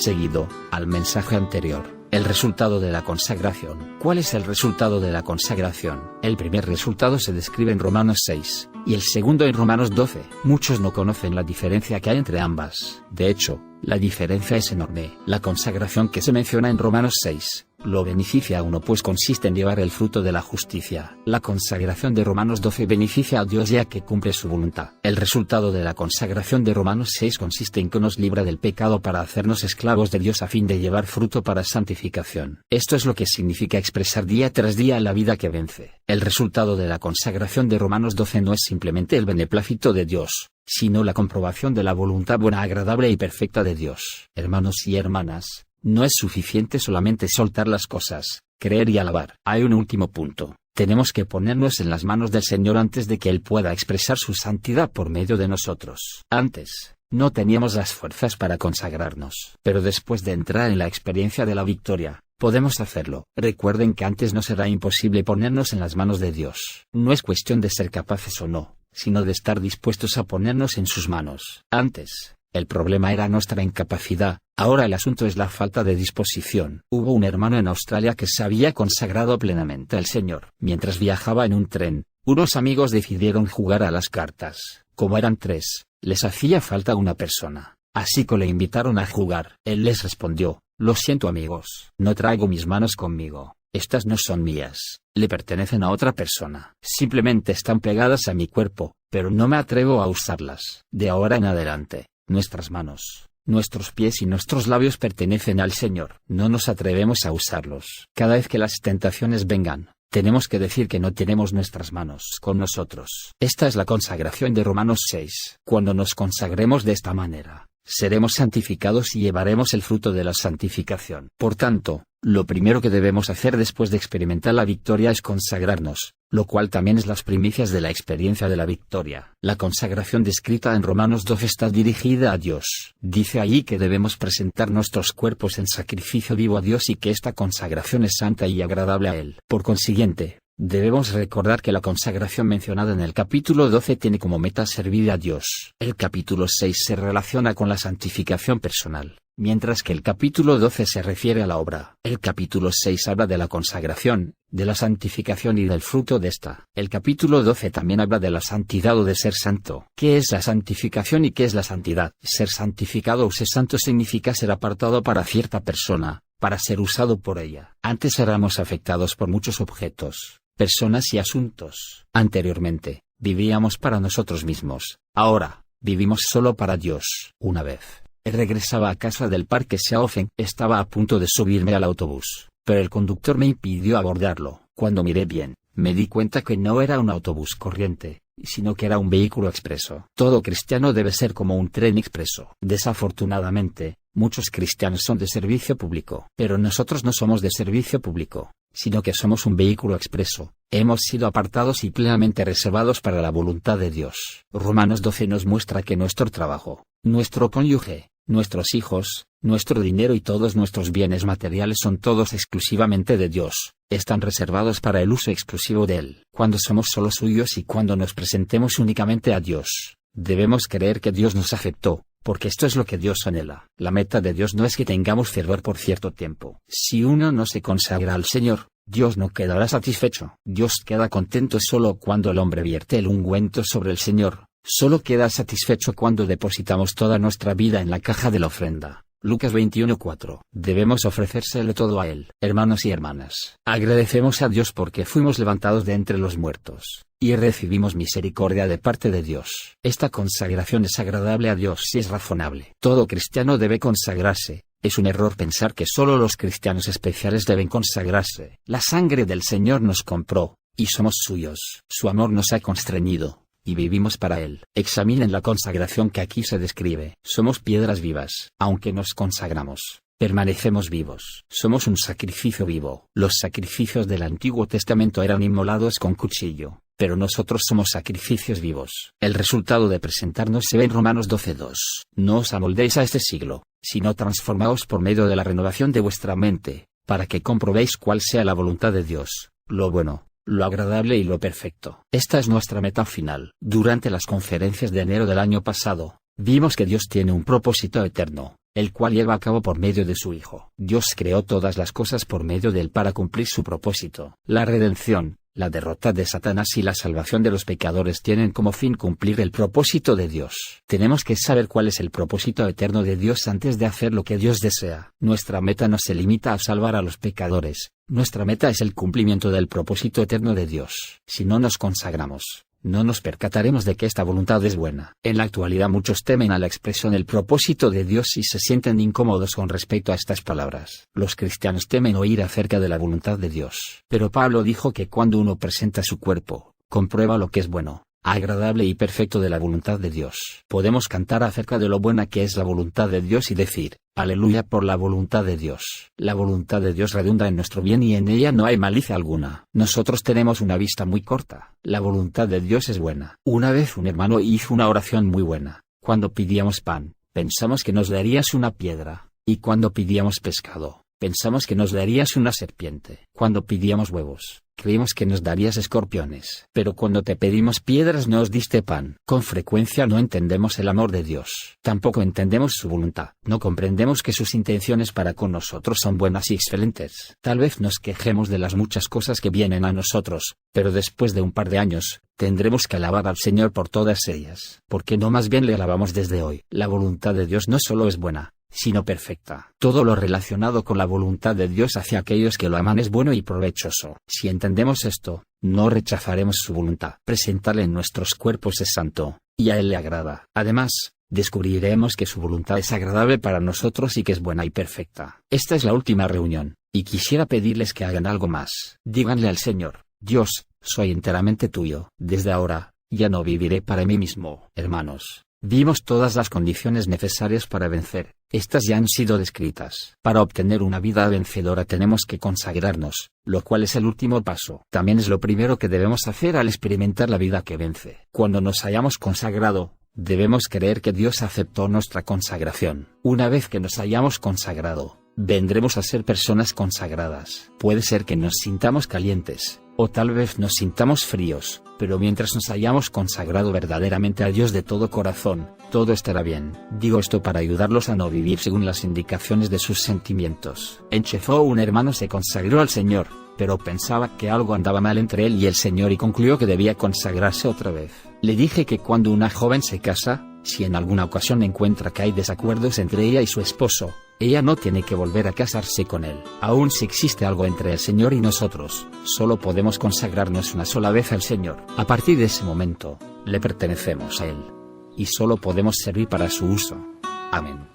Seguido, al mensaje anterior. El resultado de la consagración. ¿Cuál es el resultado de la consagración? El primer resultado se describe en Romanos 6, y el segundo en Romanos 12. Muchos no conocen la diferencia que hay entre ambas. De hecho, la diferencia es enorme. La consagración que se menciona en Romanos 6, lo beneficia a uno pues consiste en llevar el fruto de la justicia. La consagración de Romanos 12 beneficia a Dios ya que cumple su voluntad. El resultado de la consagración de Romanos 6 consiste en que nos libra del pecado para hacernos esclavos de Dios a fin de llevar fruto para santificación. Esto es lo que significa expresar día tras día la vida que vence. El resultado de la consagración de Romanos 12 no es simplemente el beneplácito de Dios, sino la comprobación de la voluntad buena, agradable y perfecta de Dios. Hermanos y hermanas, no es suficiente solamente soltar las cosas, creer y alabar. Hay un último punto. Tenemos que ponernos en las manos del Señor antes de que Él pueda expresar su santidad por medio de nosotros. Antes, no teníamos las fuerzas para consagrarnos. Pero después de entrar en la experiencia de la victoria, podemos hacerlo. Recuerden que antes nos era imposible ponernos en las manos de Dios. No es cuestión de ser capaces o no, sino de estar dispuestos a ponernos en sus manos. Antes, el problema era nuestra incapacidad, ahora el asunto es la falta de disposición. Hubo un hermano en Australia que se había consagrado plenamente al Señor. Mientras viajaba en un tren, unos amigos decidieron jugar a las cartas. Como eran 3, les hacía falta una persona. Así que le invitaron a jugar. Él les respondió: «Lo siento amigos, no traigo mis manos conmigo. Estas no son mías, le pertenecen a otra persona. Simplemente están pegadas a mi cuerpo, pero no me atrevo a usarlas. De ahora en adelante, nuestras manos, nuestros pies y nuestros labios pertenecen al Señor. No nos atrevemos a usarlos. Cada vez que las tentaciones vengan, tenemos que decir que no tenemos nuestras manos con nosotros». Esta es la consagración de Romanos 6. Cuando nos consagremos de esta manera, seremos santificados y llevaremos el fruto de la santificación. Por tanto, lo primero que debemos hacer después de experimentar la victoria es consagrarnos, lo cual también es las primicias de la experiencia de la victoria. La consagración descrita en Romanos 12 está dirigida a Dios. Dice allí que debemos presentar nuestros cuerpos en sacrificio vivo a Dios y que esta consagración es santa y agradable a Él. Por consiguiente, debemos recordar que la consagración mencionada en el capítulo 12 tiene como meta servir a Dios. El capítulo 6 se relaciona con la santificación personal, mientras que el capítulo 12 se refiere a la obra. El capítulo 6 habla de la consagración, de la santificación y del fruto de esta. El capítulo 12 también habla de la santidad o de ser santo. ¿Qué es la santificación y qué es la santidad? Ser santificado o ser santo significa ser apartado para cierta persona, para ser usado por ella. Antes éramos afectados por muchos objetos, personas y asuntos. Anteriormente, vivíamos para nosotros mismos. Ahora, vivimos solo para Dios. Una vez, regresaba a casa del parque Shaofen. Estaba a punto de subirme al autobús, pero el conductor me impidió abordarlo. Cuando miré bien, me di cuenta que no era un autobús corriente, sino que era un vehículo expreso. Todo cristiano debe ser como un tren expreso. Desafortunadamente, muchos cristianos son de servicio público. Pero nosotros no somos de servicio público, sino que somos un vehículo expreso. Hemos sido apartados y plenamente reservados para la voluntad de Dios. Romanos 12 nos muestra que nuestro trabajo, nuestro cónyuge, nuestros hijos, nuestro dinero y todos nuestros bienes materiales son todos exclusivamente de Dios. Están reservados para el uso exclusivo de Él. Cuando somos solo suyos y cuando nos presentemos únicamente a Dios, debemos creer que Dios nos aceptó, porque esto es lo que Dios anhela. La meta de Dios no es que tengamos fervor por cierto tiempo. Si uno no se consagra al Señor, Dios no quedará satisfecho. Dios queda contento solo cuando el hombre vierte el ungüento sobre el Señor. Solo queda satisfecho cuando depositamos toda nuestra vida en la caja de la ofrenda. Lucas 21:4. Debemos ofrecérselo todo a Él. Hermanos y hermanas, agradecemos a Dios porque fuimos levantados de entre los muertos, y recibimos misericordia de parte de Dios. Esta consagración es agradable a Dios y es razonable. Todo cristiano debe consagrarse. Es un error pensar que solo los cristianos especiales deben consagrarse. La sangre del Señor nos compró, y somos suyos. Su amor nos ha constreñido, y vivimos para Él. Examinen la consagración que aquí se describe. Somos piedras vivas. Aunque nos consagramos, permanecemos vivos. Somos un sacrificio vivo. Los sacrificios del Antiguo Testamento eran inmolados con cuchillo, pero nosotros somos sacrificios vivos. El resultado de presentarnos se ve en Romanos 12:2. No os amoldéis a este siglo, sino transformaos por medio de la renovación de vuestra mente, para que comprobéis cuál sea la voluntad de Dios, lo bueno, lo agradable y lo perfecto. Esta es nuestra meta final. Durante las conferencias de enero del año pasado, vimos que Dios tiene un propósito eterno, el cual lleva a cabo por medio de su Hijo. Dios creó todas las cosas por medio de él para cumplir su propósito. La redención, la derrota de Satanás y la salvación de los pecadores tienen como fin cumplir el propósito de Dios. Tenemos que saber cuál es el propósito eterno de Dios antes de hacer lo que Dios desea. Nuestra meta no se limita a salvar a los pecadores, nuestra meta es el cumplimiento del propósito eterno de Dios. Si no nos consagramos, no nos percataremos de que esta voluntad es buena. En la actualidad muchos temen a la expresión del propósito de Dios y se sienten incómodos con respecto a estas palabras. Los cristianos temen oír acerca de la voluntad de Dios. Pero Pablo dijo que cuando uno presenta su cuerpo, comprueba lo que es bueno, agradable y perfecto de la voluntad de Dios. Podemos cantar acerca de lo buena que es la voluntad de Dios y decir, aleluya por la voluntad de Dios. La voluntad de Dios redunda en nuestro bien y en ella no hay malicia alguna. Nosotros tenemos una vista muy corta. La voluntad de Dios es buena. Una vez un hermano hizo una oración muy buena. Cuando pedíamos pan, pensamos que nos darías una piedra. Y cuando pedíamos pescado, pensamos que nos darías una serpiente. Cuando pedíamos huevos, creímos que nos darías escorpiones. Pero cuando te pedimos piedras nos diste pan. Con frecuencia no entendemos el amor de Dios. Tampoco entendemos su voluntad. No comprendemos que sus intenciones para con nosotros son buenas y excelentes. Tal vez nos quejemos de las muchas cosas que vienen a nosotros, pero después de un par de años, tendremos que alabar al Señor por todas ellas. ¿Por qué no más bien le alabamos desde hoy? La voluntad de Dios no solo es buena, sino perfecta. Todo lo relacionado con la voluntad de Dios hacia aquellos que lo aman es bueno y provechoso. Si entendemos esto, no rechazaremos su voluntad. Presentarle en nuestros cuerpos es santo, y a él le agrada. Además, descubriremos que su voluntad es agradable para nosotros y que es buena y perfecta. Esta es la última reunión, y quisiera pedirles que hagan algo más. Díganle al Señor, Dios, soy enteramente tuyo. Desde ahora, ya no viviré para mí mismo. Hermanos, vimos todas las condiciones necesarias para vencer. Estas ya han sido descritas. Para obtener una vida vencedora tenemos que consagrarnos, lo cual es el último paso. También es lo primero que debemos hacer al experimentar la vida que vence. Cuando nos hayamos consagrado, debemos creer que Dios aceptó nuestra consagración. Una vez que nos hayamos consagrado, vendremos a ser personas consagradas. Puede ser que nos sintamos calientes, o tal vez nos sintamos fríos, pero mientras nos hayamos consagrado verdaderamente a Dios de todo corazón, todo estará bien. Digo esto para ayudarlos a no vivir según las indicaciones de sus sentimientos. En Chefo un hermano se consagró al Señor, pero pensaba que algo andaba mal entre él y el Señor y concluyó que debía consagrarse otra vez. Le dije que cuando una joven se casa, si en alguna ocasión encuentra que hay desacuerdos entre ella y su esposo, ella no tiene que volver a casarse con él. Aun si existe algo entre el Señor y nosotros, solo podemos consagrarnos una sola vez al Señor. A partir de ese momento, le pertenecemos a Él, y solo podemos servir para su uso. Amén.